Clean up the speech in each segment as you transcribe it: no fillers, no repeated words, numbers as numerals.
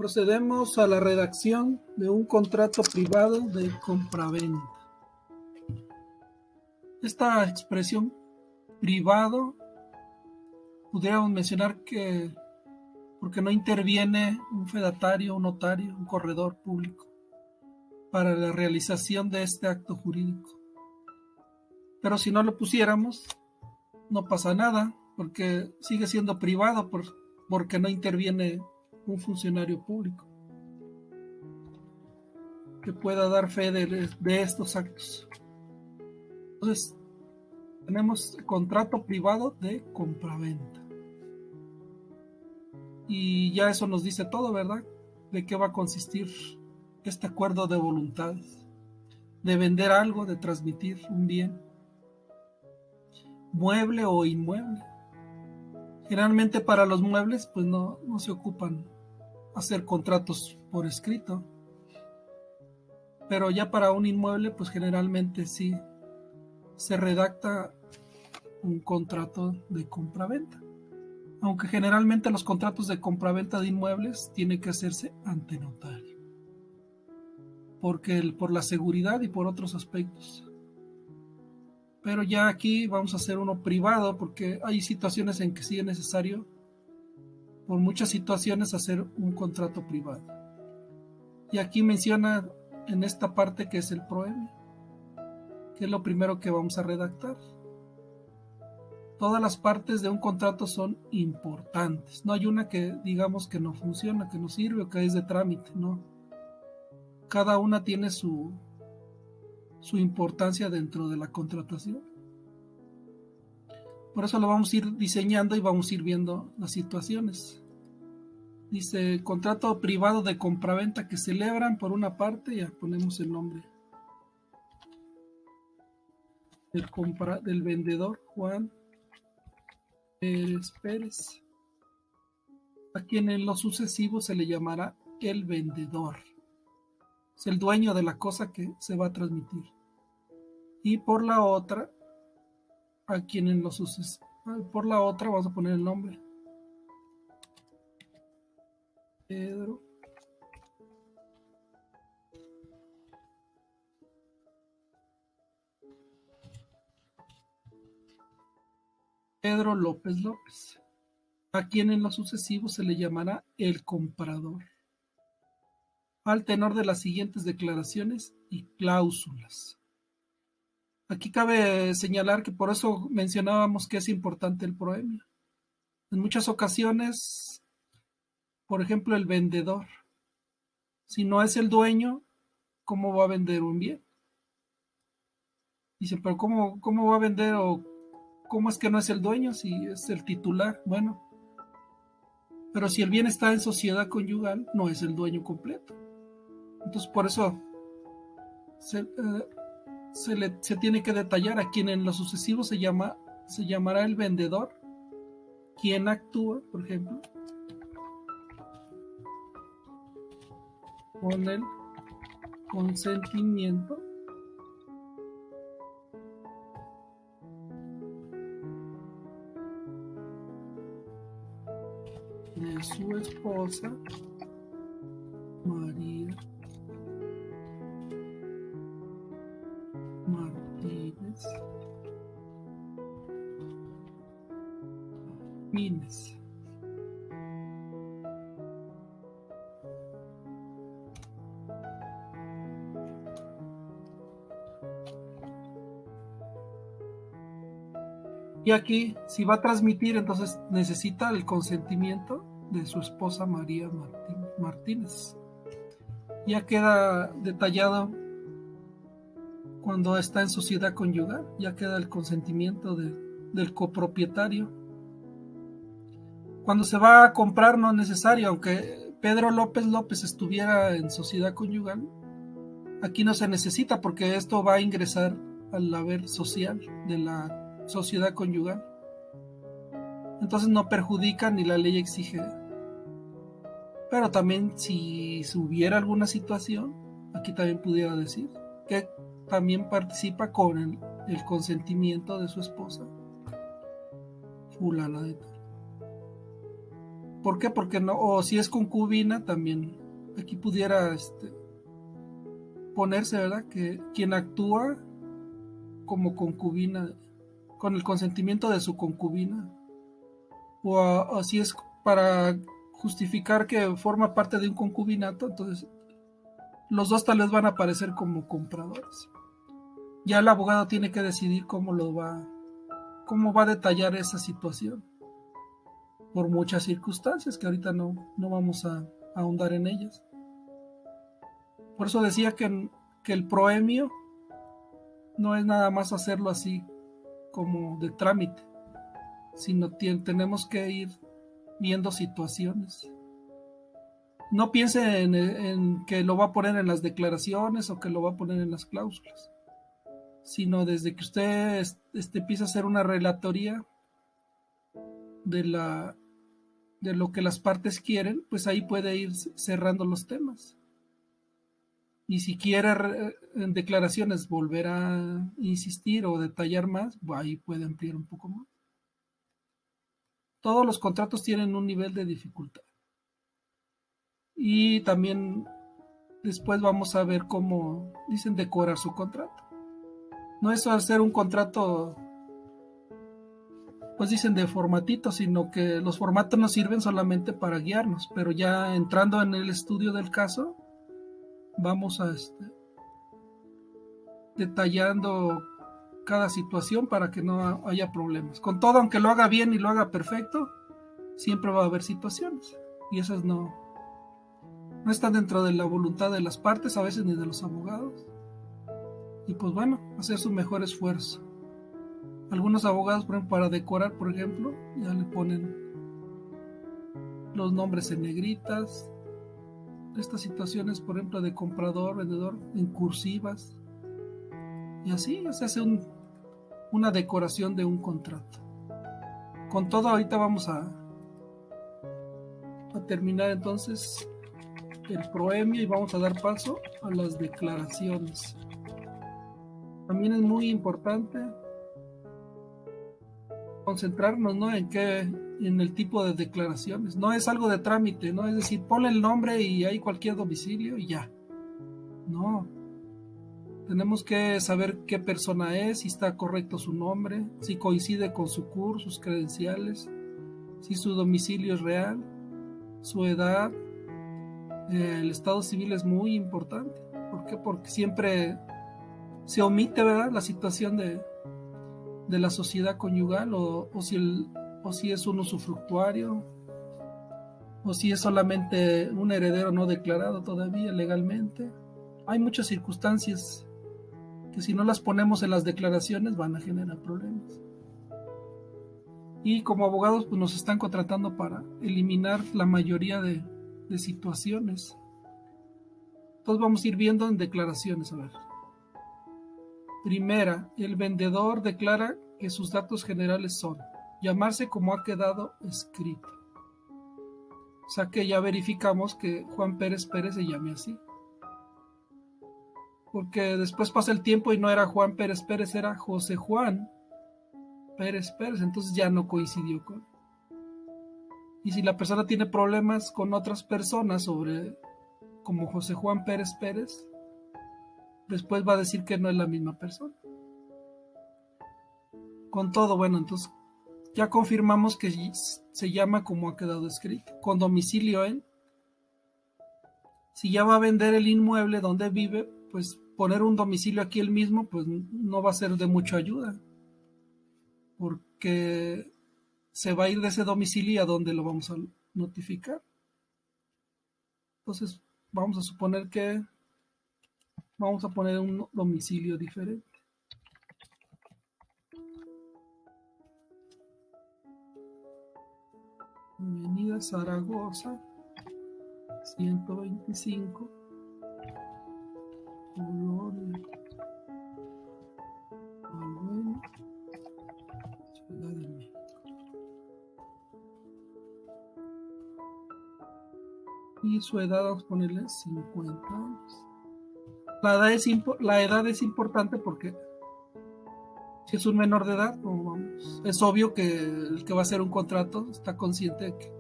Procedemos a la redacción de un contrato privado de compraventa. Esta expresión privado pudiéramos mencionar que porque no interviene un fedatario, un notario, un corredor público para la realización de este acto jurídico. Pero si no lo pusiéramos, no pasa nada, porque sigue siendo privado porque no interviene un funcionario público que pueda dar fe de estos actos. Entonces, tenemos contrato privado de compraventa. Y ya eso nos dice todo, ¿verdad? De qué va a consistir este acuerdo de voluntades. De vender algo, de transmitir un bien, mueble o inmueble. Generalmente para los muebles, pues no se ocupan hacer contratos por escrito. Pero ya para un inmueble, pues generalmente sí se redacta un contrato de compraventa. Aunque generalmente los contratos de compraventa de inmuebles tienen que hacerse ante notario, porque por la seguridad y por otros aspectos. Pero ya aquí vamos a hacer uno privado, porque hay situaciones en que sí es necesario, por muchas situaciones, hacer un contrato privado. Y aquí menciona en esta parte que es el proemio, que es lo primero que vamos a redactar. Todas las partes de un contrato son importantes. No hay una que digamos que no funciona, que no sirve o que es de trámite, no. Cada una tiene su importancia dentro de la contratación. Por eso lo vamos a ir diseñando y vamos a ir viendo las situaciones. Dice, contrato privado de compraventa que celebran por una parte, ya ponemos el nombre del vendedor, Juan Pérez. A quien en lo sucesivo se le llamará el vendedor. Es el dueño de la cosa que se va a transmitir. Y por la otra, a quien en lo sucesivo, por la otra vamos a poner el nombre. Pedro López López, a quien en lo sucesivo se le llamará el comprador, al tenor de las siguientes declaraciones y cláusulas. Aquí cabe señalar que por eso mencionábamos que es importante el proemio. En muchas ocasiones, por ejemplo, el vendedor, si no es el dueño, ¿cómo va a vender un bien? Dicen, pero ¿cómo va a vender o cómo es que no es el dueño si es el titular? Bueno, pero si el bien está en sociedad conyugal, no es el dueño completo. Entonces, por eso se tiene que detallar a quien en lo sucesivo se llamará el vendedor, quien actúa, por ejemplo, con el consentimiento de su esposa María Martínez Pines. Y aquí, si va a transmitir, entonces necesita el consentimiento de su esposa María Martínez. Ya queda detallado cuando está en sociedad conyugal, ya queda el consentimiento del copropietario. Cuando se va a comprar no es necesario, aunque Pedro López López estuviera en sociedad conyugal, aquí no se necesita porque esto va a ingresar al haber social de la sociedad conyugal. Entonces no perjudica ni la ley exige. Pero también si hubiera alguna situación, aquí también pudiera decir que también participa con el consentimiento de su esposa fulana de tal. ¿Por qué? Porque no, o si es concubina también, aquí pudiera ponerse, ¿verdad? Que quien actúa como concubina, con el consentimiento de su concubina, o si es para justificar que forma parte de un concubinato, entonces los dos tal vez van a aparecer como compradores. Ya el abogado tiene que decidir cómo va a detallar esa situación, por muchas circunstancias que ahorita no vamos a ahondar en ellas. Por eso decía que el proemio no es nada más hacerlo así como de trámite, sino tenemos que ir viendo situaciones. No piense en que lo va a poner en las declaraciones o que lo va a poner en las cláusulas, sino desde que usted empieza a hacer una relatoría de lo que las partes quieren, pues ahí puede ir cerrando los temas. Y si quiere en declaraciones volver a insistir o detallar más, ahí puede ampliar un poco más. Todos los contratos tienen un nivel de dificultad. Y también después vamos a ver cómo dicen decorar su contrato. No es hacer un contrato, pues dicen de formatito, sino que los formatos nos sirven solamente para guiarnos, pero ya entrando en el estudio del caso, vamos a detallando cada situación para que no haya problemas. Con todo, aunque lo haga bien y lo haga perfecto, siempre va a haber situaciones, y esas no están dentro de la voluntad de las partes, a veces ni de los abogados. Y pues bueno, hacer su mejor esfuerzo. Algunos abogados, por ejemplo, para decorar, por ejemplo, ya le ponen los nombres en negritas. Estas situaciones, por ejemplo, de comprador, vendedor, en cursivas. Y así se hace una decoración de un contrato. Con todo, ahorita vamos a terminar entonces el proemio y vamos a dar paso a las declaraciones. También es muy importante concentrarnos, ¿no? En el tipo de declaraciones. No es algo de trámite, ¿no? Es decir, ponle el nombre y hay cualquier domicilio y ya. No. Tenemos que saber qué persona es, si está correcto su nombre, si coincide con su CUR, sus credenciales, si su domicilio es real, su edad. El estado civil es muy importante. ¿Por qué? Porque siempre se omite, ¿verdad?, la situación de la sociedad conyugal, o si es un usufructuario, o si es solamente un heredero no declarado todavía legalmente. Hay muchas circunstancias que si no las ponemos en las declaraciones van a generar problemas. Y como abogados pues nos están contratando para eliminar la mayoría de situaciones. Entonces vamos a ir viendo en declaraciones. A ver. Primera, el vendedor declara que sus datos generales son llamarse como ha quedado escrito. O sea que ya verificamos que Juan Pérez Pérez se llame así. Porque después pasa el tiempo y no era Juan Pérez Pérez, era José Juan Pérez Pérez. Entonces ya no coincidió con. Y si la persona tiene problemas con otras personas como José Juan Pérez Pérez, después va a decir que no es la misma persona. Con todo, bueno, entonces ya confirmamos que se llama como ha quedado escrito, con domicilio en. Si ya va a vender el inmueble donde vive, pues poner un domicilio aquí el mismo, pues no va a ser de mucha ayuda, porque se va a ir de ese domicilio y a dónde lo vamos a notificar. Entonces vamos a suponer que vamos a poner un domicilio diferente. Avenida Zaragoza 125, Colonia Albuena, Ciudad de México. Y su edad vamos a ponerle 50 años. La edad es importante porque si es un menor de edad, es obvio que el que va a hacer un contrato está consciente de que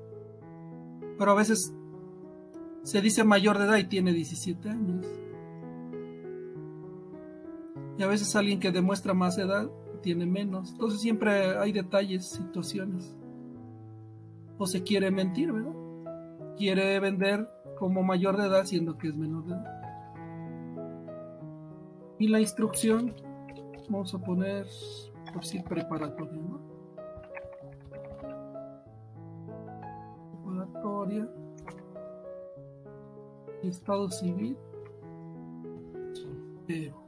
pero a veces se dice mayor de edad y tiene 17 años. Y a veces alguien que demuestra más edad tiene menos. Entonces siempre hay detalles, situaciones. O se quiere mentir, ¿verdad? Quiere vender como mayor de edad siendo que es menor de edad. Y la instrucción, vamos a poner por si preparatoria, ¿no? Preparatoria. Estado civil. Pero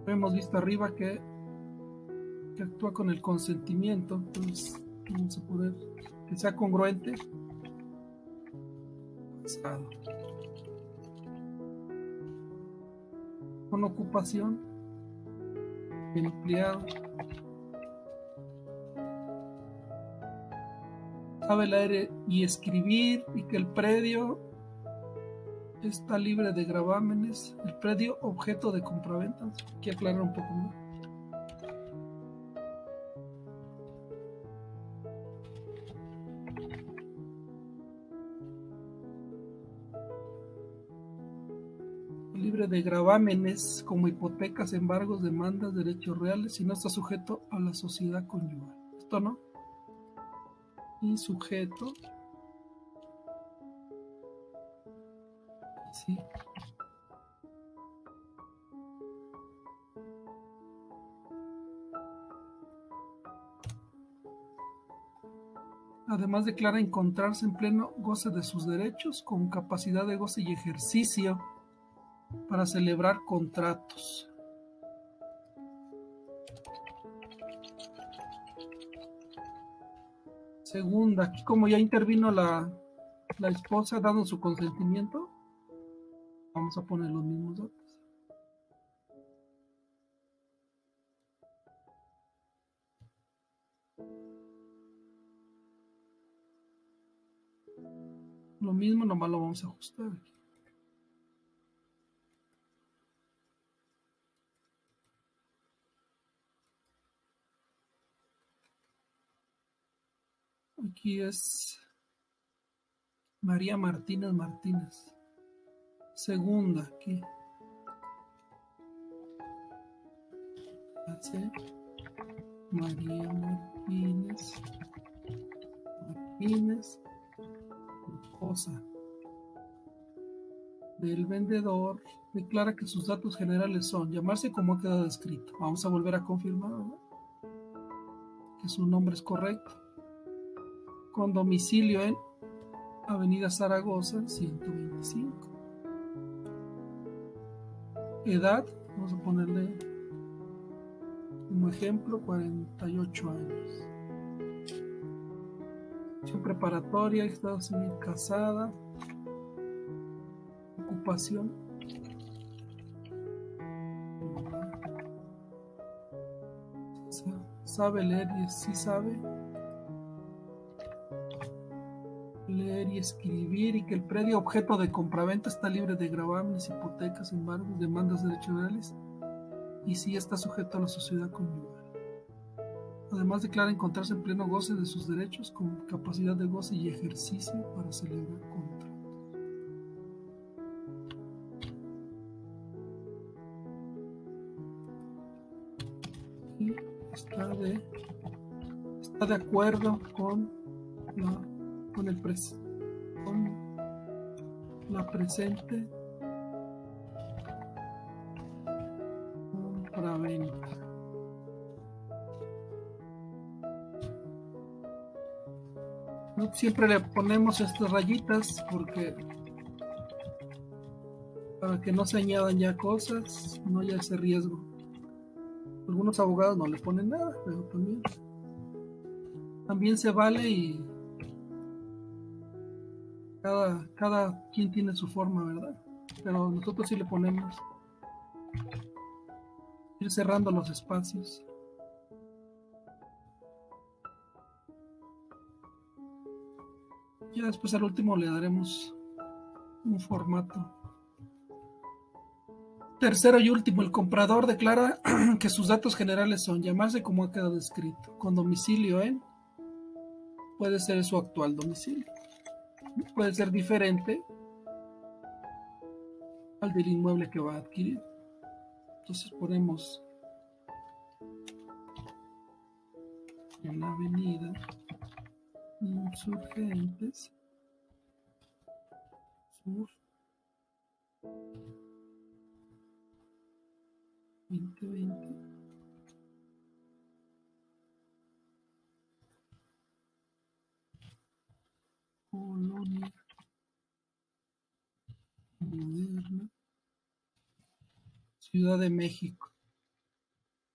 hemos visto arriba que actúa con el consentimiento. Entonces vamos a poner que sea congruente. Pasado. Con ocupación, empleado, sabe leer y escribir, y que el predio está libre de gravámenes. El predio objeto de compraventa. Hay que aclarar un poco más. Libre de gravámenes como hipotecas, embargos, demandas, derechos reales, y no está sujeto a la sociedad conyugal. Esto no. Y sujeto. Sí. Además declara encontrarse en pleno goce de sus derechos, con capacidad de goce y ejercicio para celebrar contratos. Segunda, aquí como ya intervino la esposa dando su consentimiento, vamos a poner los mismos datos. Lo mismo, nomás lo vamos a ajustar aquí. Aquí es María Martínez Martínez. Segunda, aquí. Hace María Martínez Martínez, esposa del vendedor, declara que sus datos generales son llamarse como ha quedado escrito. Vamos a volver a confirmar, ¿verdad? Que su nombre es correcto. Con domicilio en Avenida Zaragoza, 125. Edad, vamos a ponerle como ejemplo, 48 años. Preparatoria, estado civil, casada. Ocupación. Sabe leer y sí sabe leer y escribir, y que el predio objeto de compraventa está libre de gravámenes, hipotecas, embargos, demandas de derechos reales, y sí está sujeto a la sociedad conyugal. Además declara encontrarse en pleno goce de sus derechos, con capacidad de goce y ejercicio para celebrar contratos. Y está de acuerdo con la presente compraventa. Siempre le ponemos estas rayitas porque para que no se añadan ya cosas, no haya ese riesgo. Algunos abogados no le ponen nada, pero también se vale, y cada quien tiene su forma, ¿verdad? Pero nosotros sí le ponemos, ir cerrando los espacios. Ya después al último le daremos un formato. Tercero y último, el comprador declara que sus datos generales son llamarse como ha quedado escrito, con domicilio en, puede ser su actual domicilio. puede ser diferente al del inmueble que va a adquirir. Entonces ponemos en la avenida Insurgentes Sur 2020 Colonia Moderna, Ciudad de México.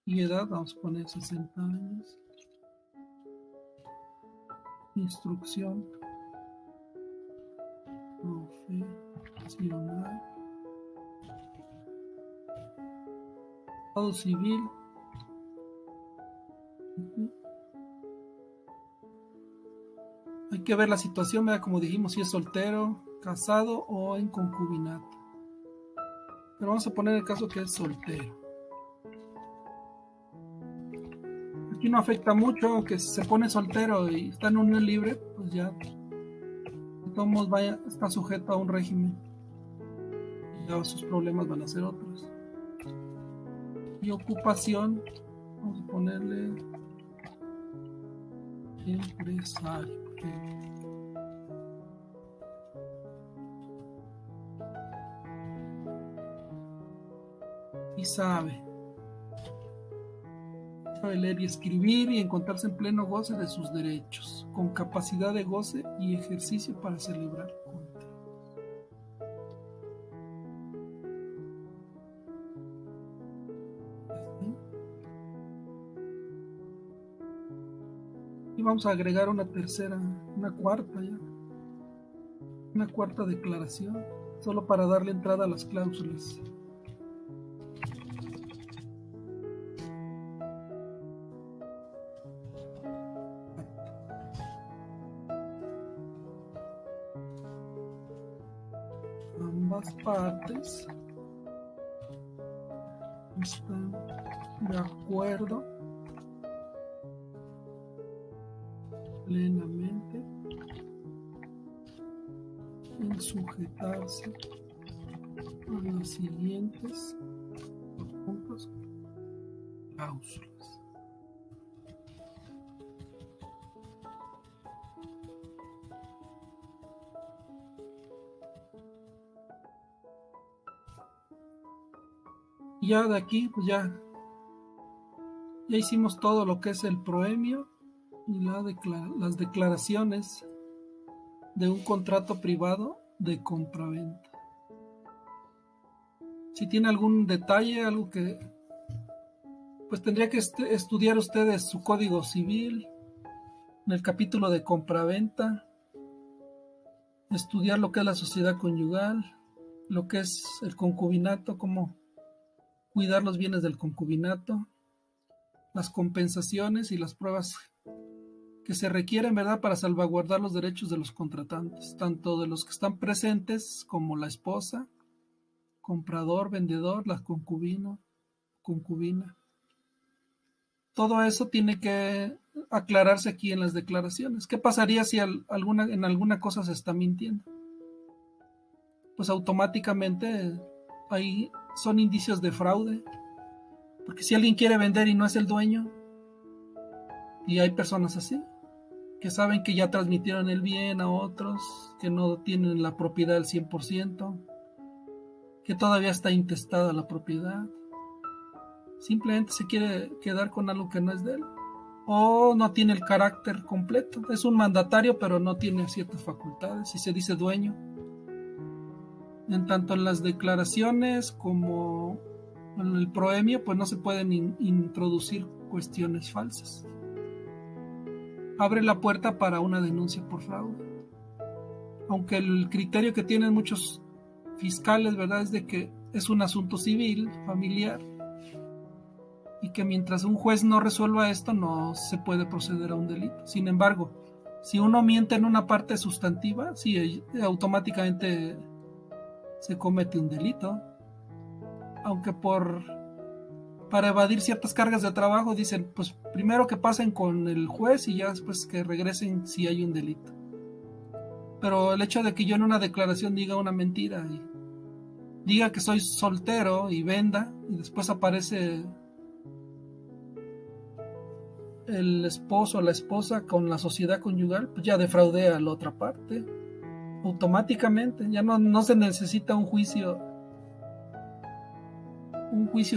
Y edad, vamos a poner 60 años. Instrucción profesional. Estado civil. Hay que ver la situación, ¿verdad? Como dijimos, si es soltero, casado o en concubinato. Pero vamos a poner el caso que es soltero. Aquí no afecta mucho, aunque si se pone soltero y está en unión libre, pues ya de todos modos está sujeto a un régimen. Y ya sus problemas van a ser otros. Y ocupación, vamos a ponerle empresario. Y sabe leer y escribir y encontrarse en pleno goce de sus derechos, con capacidad de goce y ejercicio para celebrar contigo. Y vamos a agregar una cuarta declaración, solo para darle entrada a las cláusulas. Ambas partes están de acuerdo plenamente en sujetarse a las siguientes puntos cláusulas. Y ya de aquí, pues ya hicimos todo lo que es el proemio y las declaraciones de un contrato privado de compraventa. Si tiene algún detalle, algo que pues tendría que estudiar ustedes su código civil en el capítulo de compraventa, estudiar lo que es la sociedad conyugal, lo que es el concubinato, cómo cuidar los bienes del concubinato, las compensaciones y las pruebas que se requieren, ¿verdad?, para salvaguardar los derechos de los contratantes, tanto de los que están presentes como la esposa, comprador, vendedor, la concubina. Todo eso tiene que aclararse aquí en las declaraciones. ¿Qué pasaría si en alguna cosa se está mintiendo? Pues automáticamente ahí son indicios de fraude, porque si alguien quiere vender y no es el dueño, y hay personas así, que saben que ya transmitieron el bien a otros, que no tienen la propiedad al 100%, que todavía está intestada la propiedad, simplemente se quiere quedar con algo que no es de él, o no tiene el carácter completo, es un mandatario pero no tiene ciertas facultades y se dice dueño. En tanto en las declaraciones como en el proemio, pues no se pueden introducir cuestiones falsas. Abre la puerta para una denuncia por fraude. Aunque el criterio que tienen muchos fiscales, ¿verdad?, es de que es un asunto civil, familiar, y que mientras un juez no resuelva esto, no se puede proceder a un delito. Sin embargo, si uno miente en una parte sustantiva, sí, automáticamente se comete un delito. Aunque para evadir ciertas cargas de trabajo dicen, pues primero que pasen con el juez y ya después que regresen si hay un delito. Pero el hecho de que yo en una declaración diga una mentira y diga que soy soltero y venda, y después aparece el esposo o la esposa con la sociedad conyugal, pues ya defraudé a la otra parte automáticamente. Ya no se necesita un juicio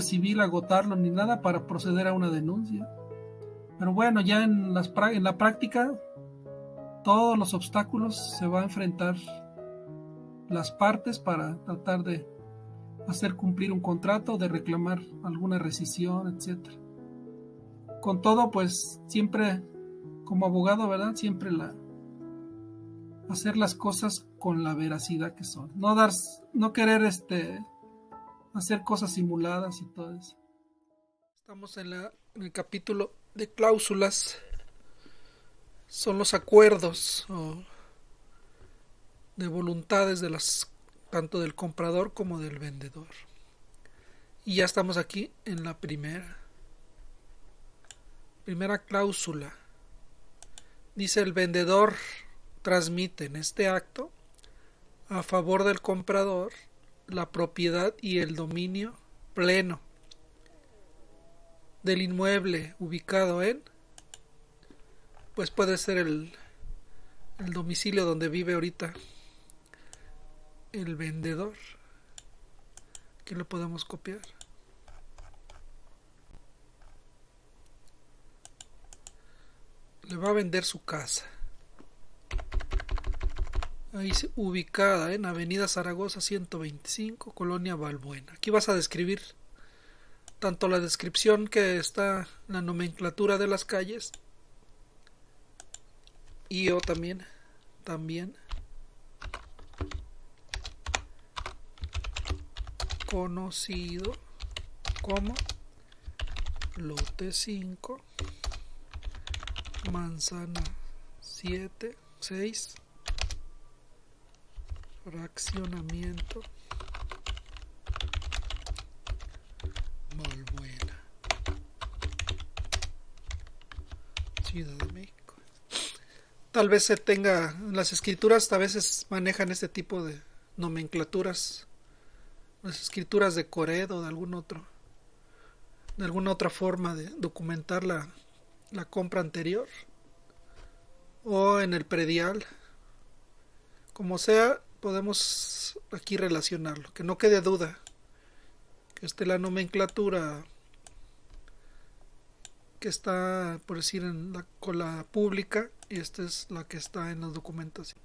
civil, agotarlo ni nada para proceder a una denuncia. Pero bueno, ya en la práctica todos los obstáculos se va a enfrentar las partes para tratar de hacer cumplir un contrato, de reclamar alguna rescisión, etcétera. Con todo, pues siempre como abogado, ¿verdad? Siempre hacer las cosas con la veracidad que son. No querer hacer cosas simuladas y todo eso. Estamos en el capítulo de cláusulas. Son los acuerdos de voluntades tanto del comprador como del vendedor. Y ya estamos aquí en la primera cláusula. Dice: el vendedor transmite en este acto a favor del comprador la propiedad y el dominio pleno del inmueble ubicado pues puede ser el domicilio donde vive ahorita el vendedor. Aquí lo podemos copiar. Le va a vender su casa. Ahí ubicada en Avenida Zaragoza 125, Colonia Balbuena. Aquí vas a describir tanto la descripción que está, la nomenclatura de las calles, y yo también conocido como lote 5, manzana 6, fraccionamiento Balbuena, Ciudad de México. Tal vez se tenga, las escrituras a veces manejan este tipo de nomenclaturas, las escrituras de Cored o de alguna otra forma de documentar la compra anterior, o en el predial. Como sea, podemos aquí relacionarlo, que no quede duda que la nomenclatura que está, por decir, con la pública, y esta es la que está en la documentación.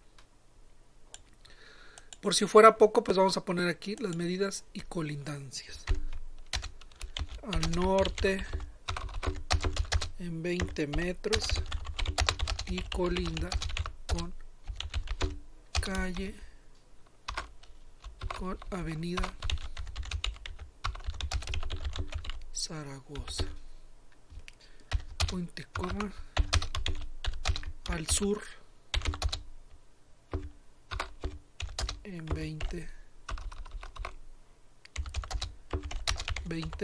Por si fuera poco, pues vamos a poner aquí las medidas y colindancias. Al norte en 20 metros y colinda con calle, con Avenida Zaragoza. Puente Coma. Al sur en 20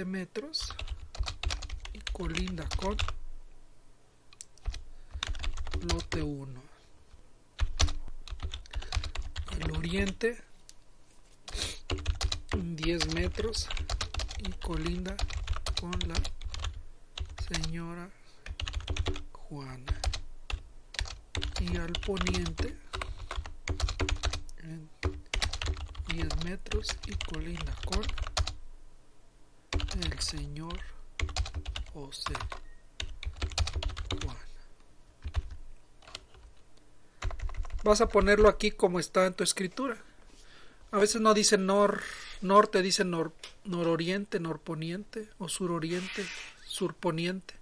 metros y colinda con lote 1. Al oriente en 10 metros y colinda con la señora Juana. Y al poniente en 10 metros y colinda con el señor José Juana. Vas a ponerlo aquí como está en tu escritura. A veces no dice norte, dice nororiente, norponiente, o suroriente, surponiente.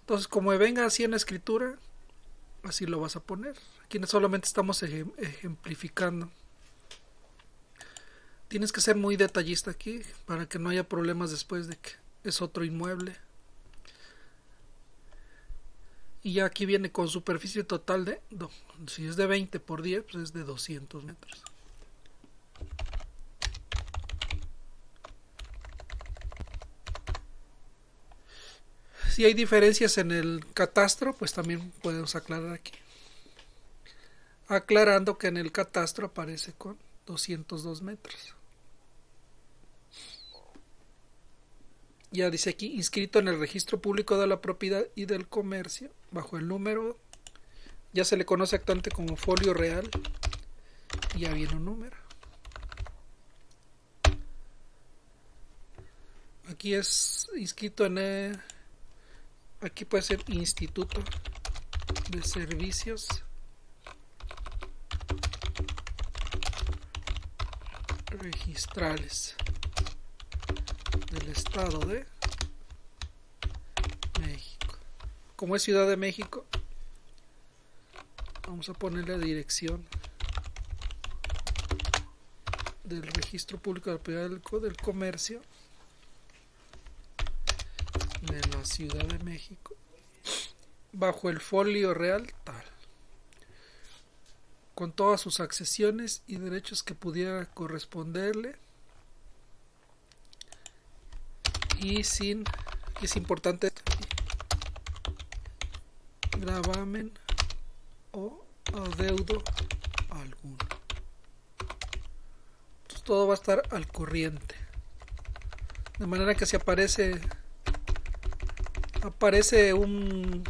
Entonces, como venga así en la escritura, así lo vas a poner. Aquí solamente estamos ejemplificando. Tienes que ser muy detallista aquí para que no haya problemas después de que es otro inmueble. Y ya aquí viene con superficie total si es de 20 por 10, pues es de 200 metros. Si hay diferencias en el catastro, pues también podemos aclarar aquí. aclarando que en el catastro aparece con 202 metros. Ya dice aquí, inscrito en el registro público de la propiedad y del comercio, bajo el número, ya se le conoce actualmente como folio real, y ya viene un número. Aquí es inscrito en aquí puede ser Instituto de Servicios Registrales del Estado de México. Como es Ciudad de México, vamos a ponerle la dirección del Registro Público de la Propiedad del Comercio de la Ciudad de México, bajo el folio real tal, con todas sus accesiones y derechos que pudiera corresponderle, y sin, es importante, gravamen o adeudo alguno. Entonces todo va a estar al corriente, de manera que si aparece un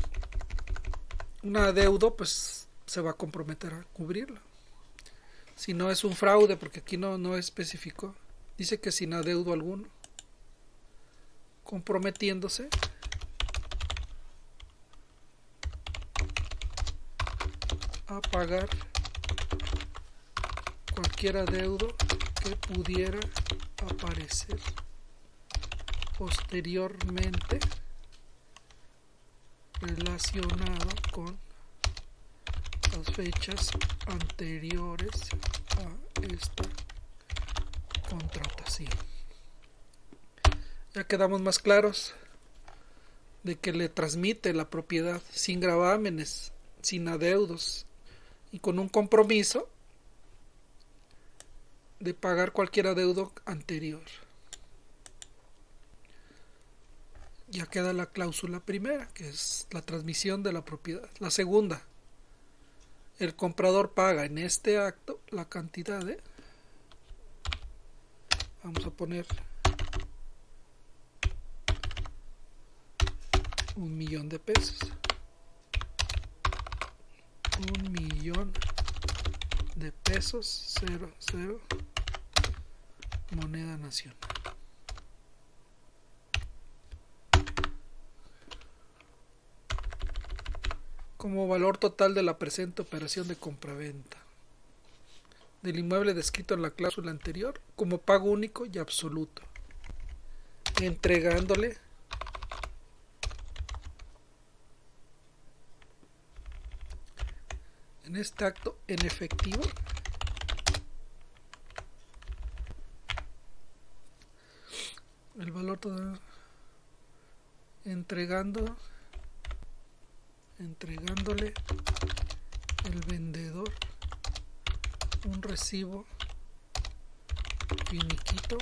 adeudo, pues se va a comprometer a cubrirlo. Si no es un fraude, porque aquí no especificó, dice que sin adeudo alguno, comprometiéndose a pagar cualquier adeudo que pudiera aparecer posteriormente relacionado con las fechas anteriores a esta contratación. Ya quedamos más claros de que le transmite la propiedad sin gravámenes, sin adeudos y con un compromiso de pagar cualquier adeudo anterior. Ya queda la cláusula primera, que es la transmisión de la propiedad. La segunda, el comprador paga en este acto la cantidad de, vamos a poner, 1,000,000 de pesos. 1,000,000 de pesos, 00, moneda nacional. Como valor total de la presente operación de compraventa del inmueble descrito en la cláusula anterior, como pago único y absoluto, entregándole en este acto en efectivo el valor total, entregándole el vendedor un recibo finiquito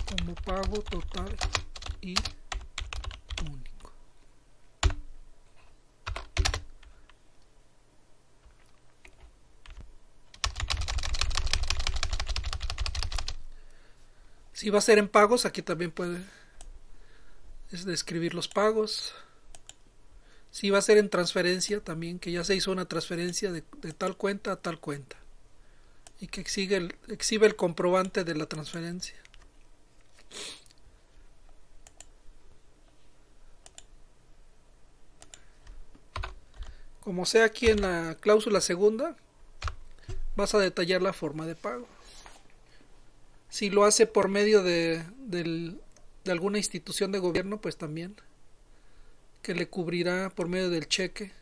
como pago total y único. Si va a ser en pagos, aquí también puede describir los pagos. Si va a ser en transferencia, también que ya se hizo una transferencia de tal cuenta a tal cuenta y que exhibe el comprobante de la transferencia. Como sea aquí en la cláusula segunda, vas a detallar la forma de pago. Si lo hace por medio de alguna institución de gobierno, pues también que le cubrirá por medio del cheque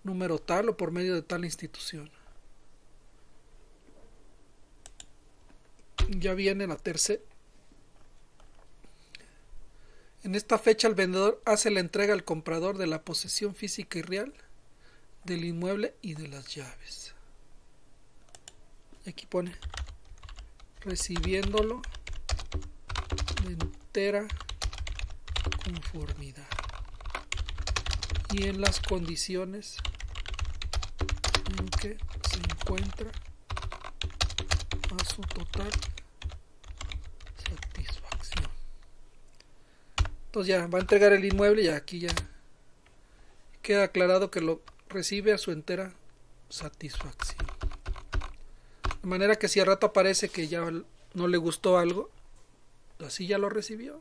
número tal o por medio de tal institución. Ya viene la tercera. En esta fecha el vendedor hace la entrega al comprador de la posesión física y real del inmueble y de las llaves. Aquí pone recibiéndolo de entera conformidad. y en las condiciones en que se encuentra a su total satisfacción. Entonces ya va a entregar el inmueble y aquí ya queda aclarado que lo recibe a su entera satisfacción. De manera que si al rato aparece que ya no le gustó algo, así ya lo recibió.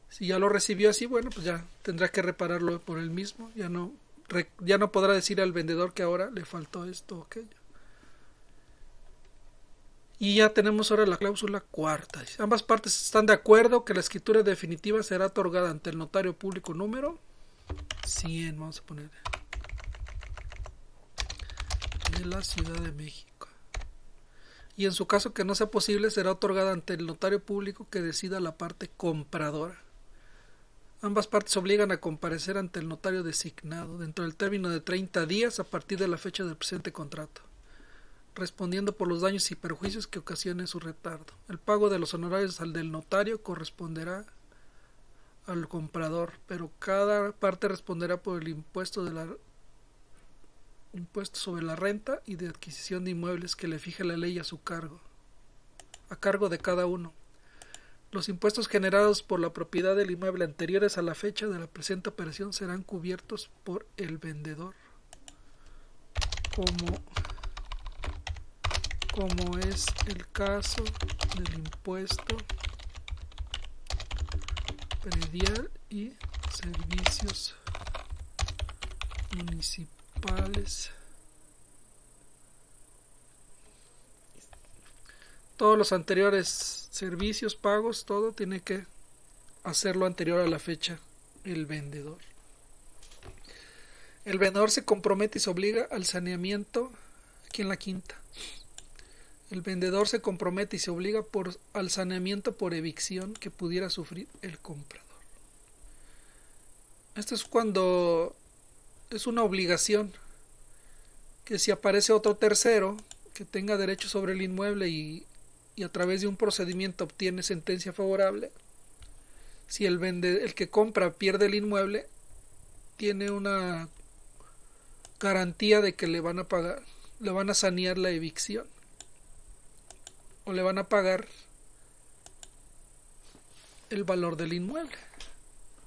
Si ya lo recibió así, bueno, pues ya tendrá que repararlo por él mismo. Ya no podrá decir al vendedor que ahora le faltó esto o aquello. Y ya tenemos ahora la cláusula cuarta. Ambas partes están de acuerdo que la escritura definitiva será otorgada ante el notario público número 100, vamos a poner, de la Ciudad de México. Y en su caso que no sea posible, será otorgada ante el notario público que decida la parte compradora. Ambas partes obligan a comparecer ante el notario designado dentro del término de 30 días a partir de la fecha del presente contrato, respondiendo por los daños y perjuicios que ocasione su retardo. El pago de los honorarios al del notario corresponderá al comprador, pero cada parte responderá por el impuesto sobre la renta y de adquisición de inmuebles que le fije la ley a cargo de cada uno. Los impuestos generados por la propiedad del inmueble anteriores a la fecha de la presente operación serán cubiertos por el vendedor, como es el caso del impuesto predial y servicios municipales. Todos los anteriores servicios, pagos, todo tiene que hacerlo anterior a la fecha el vendedor. El vendedor se compromete y se obliga al saneamiento, aquí en la quinta. El vendedor se compromete y se obliga al saneamiento por evicción que pudiera sufrir el comprador. Esto es cuando es una obligación que si aparece otro tercero que tenga derecho sobre el inmueble y a través de un procedimiento obtiene sentencia favorable, si el que compra pierde el inmueble, tiene una garantía de que le van a pagar, le van a sanear la evicción o le van a pagar el valor del inmueble.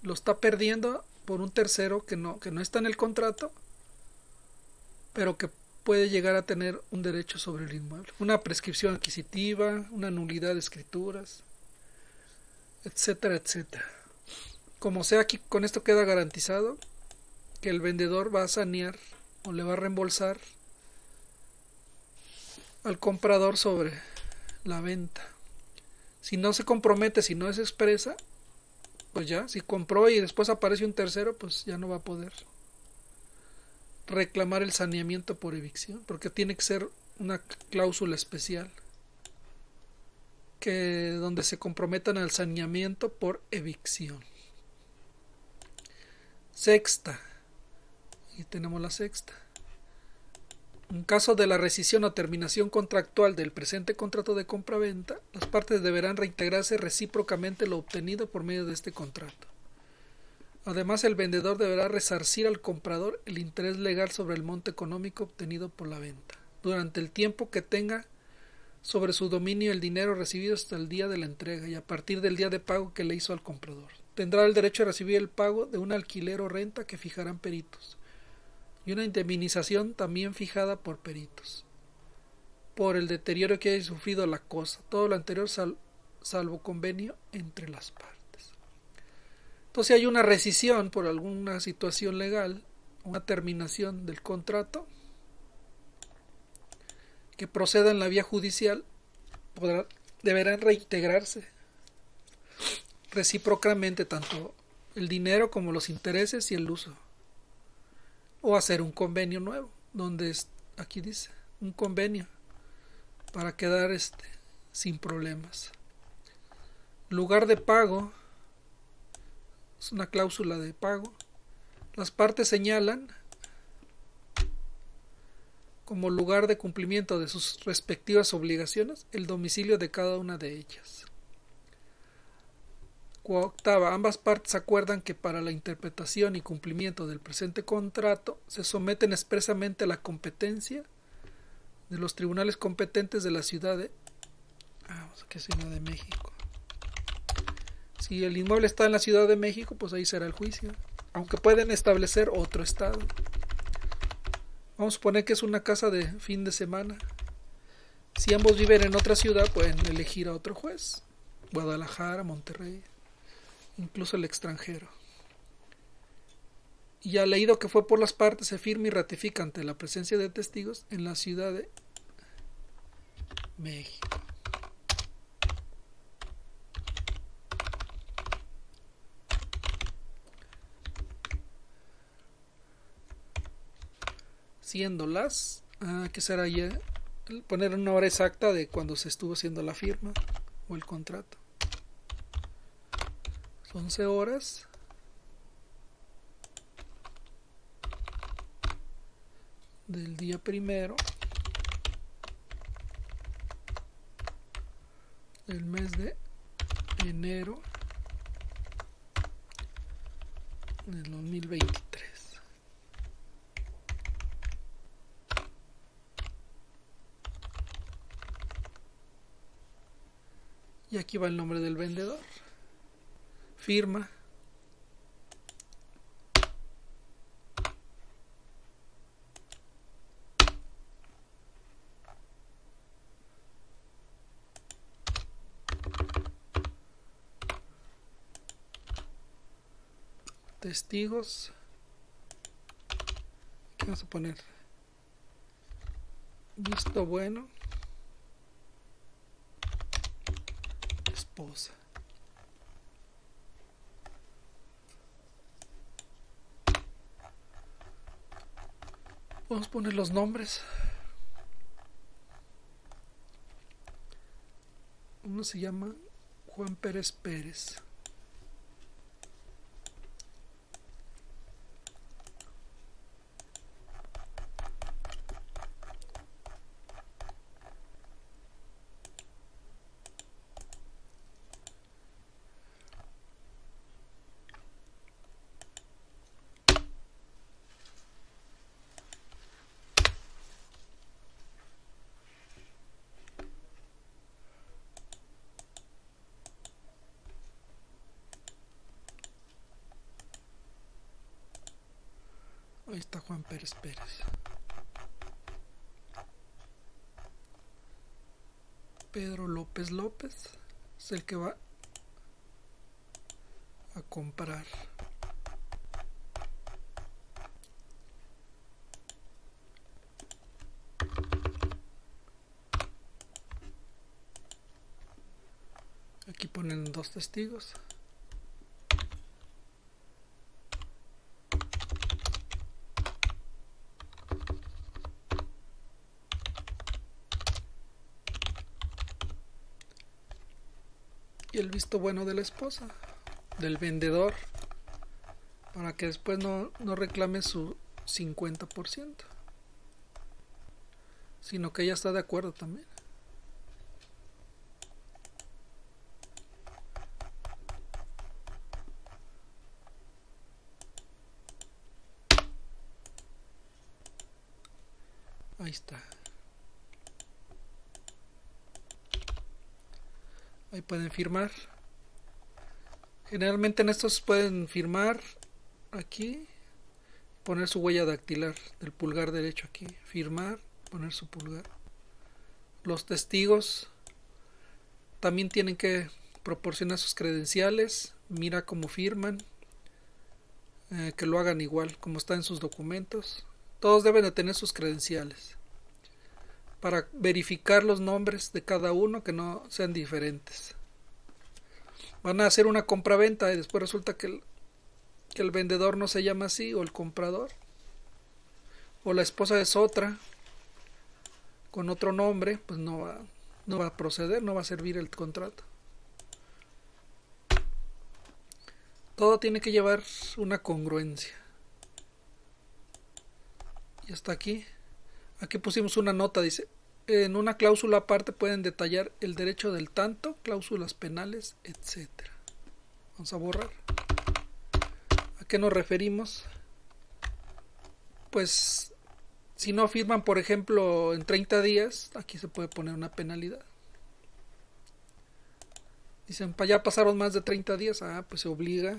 Lo está perdiendo por un tercero que no está en el contrato, pero que puede llegar a tener un derecho sobre el inmueble, una prescripción adquisitiva, una nulidad de escrituras, etcétera, etcétera. Como sea, aquí con esto queda garantizado que el vendedor va a sanear o le va a reembolsar al comprador sobre la venta. Si no se compromete, si no se expresa, pues ya, si compró y después aparece un tercero, pues ya no va a poder reclamar el saneamiento por evicción, porque tiene que ser una cláusula especial donde se comprometan al saneamiento por evicción. Sexta, y tenemos la sexta. En caso de la rescisión o terminación contractual del presente contrato de compra-venta, las partes deberán reintegrarse recíprocamente lo obtenido por medio de este contrato. Además, el vendedor deberá resarcir al comprador el interés legal sobre el monto económico obtenido por la venta, durante el tiempo que tenga sobre su dominio el dinero recibido hasta el día de la entrega y a partir del día de pago que le hizo al comprador. Tendrá el derecho a recibir el pago de un alquiler o renta que fijarán peritos, y una indemnización también fijada por peritos, por el deterioro que haya sufrido la cosa, todo lo anterior salvo convenio entre las partes. Entonces, si hay una rescisión por alguna situación legal, una terminación del contrato que proceda en la vía judicial, deberán reintegrarse recíprocamente tanto el dinero como los intereses y el uso, o hacer un convenio nuevo, donde aquí dice un convenio para quedar sin problemas. Lugar de pago es una cláusula de pago. Las partes señalan como lugar de cumplimiento de sus respectivas obligaciones el domicilio de cada una de ellas. Octava, ambas partes acuerdan que para la interpretación y cumplimiento del presente contrato se someten expresamente a la competencia de los tribunales competentes de la ciudad de... ¿qué Ciudad de México? Si el inmueble está en la Ciudad de México, pues ahí será el juicio, aunque pueden establecer otro estado. Vamos a suponer que es una casa de fin de semana. Si ambos viven en otra ciudad, pueden elegir a otro juez. Guadalajara, Monterrey, incluso el extranjero. Y ya leído que fue por las partes, se firma y ratifica ante la presencia de testigos en la Ciudad de México. Siendo las, ¿qué será ya? Poner una hora exacta de cuando se estuvo haciendo la firma o el contrato. 11 horas del día primero del mes de enero del 2023. Y aquí va el nombre del vendedor. Firma. Testigos. ¿Qué vamos a poner? Visto bueno. Esposa. Vamos a poner los nombres. Uno se llama Juan Pérez Pérez. Ahí está Juan Pérez Pérez. Pedro López López es el que va a comprar. Aquí ponen dos testigos. Y el visto bueno de la esposa, del vendedor, para que después no reclame su 50%, sino que ella está de acuerdo también. Ahí está. Ahí pueden firmar. Generalmente en estos pueden firmar aquí, poner su huella dactilar del pulgar derecho aquí, firmar, poner su pulgar. Los testigos también tienen que proporcionar sus credenciales, mira cómo firman, que lo hagan igual como está en sus documentos. Todos deben de tener sus credenciales para verificar los nombres de cada uno, que no sean diferentes. Van a hacer una compraventa y después resulta que el vendedor no se llama así, o el comprador, o la esposa es otra con otro nombre, pues no va a proceder, no va a servir el contrato. Todo tiene que llevar una congruencia. Y hasta aquí. Aquí pusimos una nota, dice, en una cláusula aparte pueden detallar el derecho del tanto, cláusulas penales, etc. Vamos a borrar. ¿A qué nos referimos? Pues si no firman, por ejemplo, en 30 días, aquí se puede poner una penalidad. Dicen, ya pasaron más de 30 días, pues se obliga.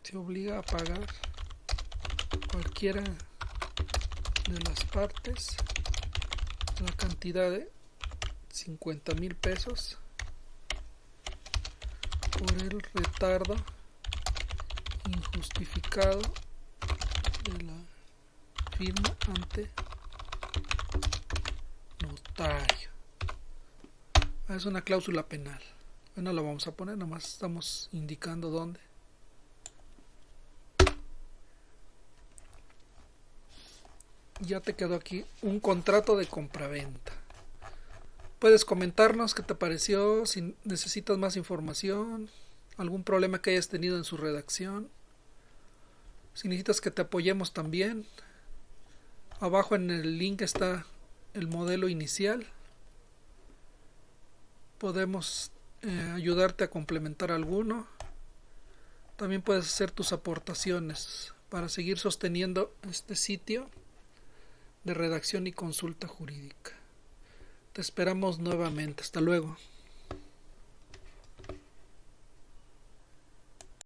Se obliga a pagar cualquiera de las partes la cantidad de 50,000 pesos por el retardo injustificado de la firma ante notario. Es una cláusula penal. Bueno, la vamos a poner, nomás estamos indicando dónde. Ya te quedó aquí un contrato de compraventa. Puedes comentarnos qué te pareció, si necesitas más información, algún problema que hayas tenido en su redacción. Si necesitas que te apoyemos también, abajo en el link está el modelo inicial. Podemos ayudarte a complementar alguno. También puedes hacer tus aportaciones para seguir sosteniendo este sitio de redacción y consulta jurídica. Te esperamos nuevamente. Hasta luego.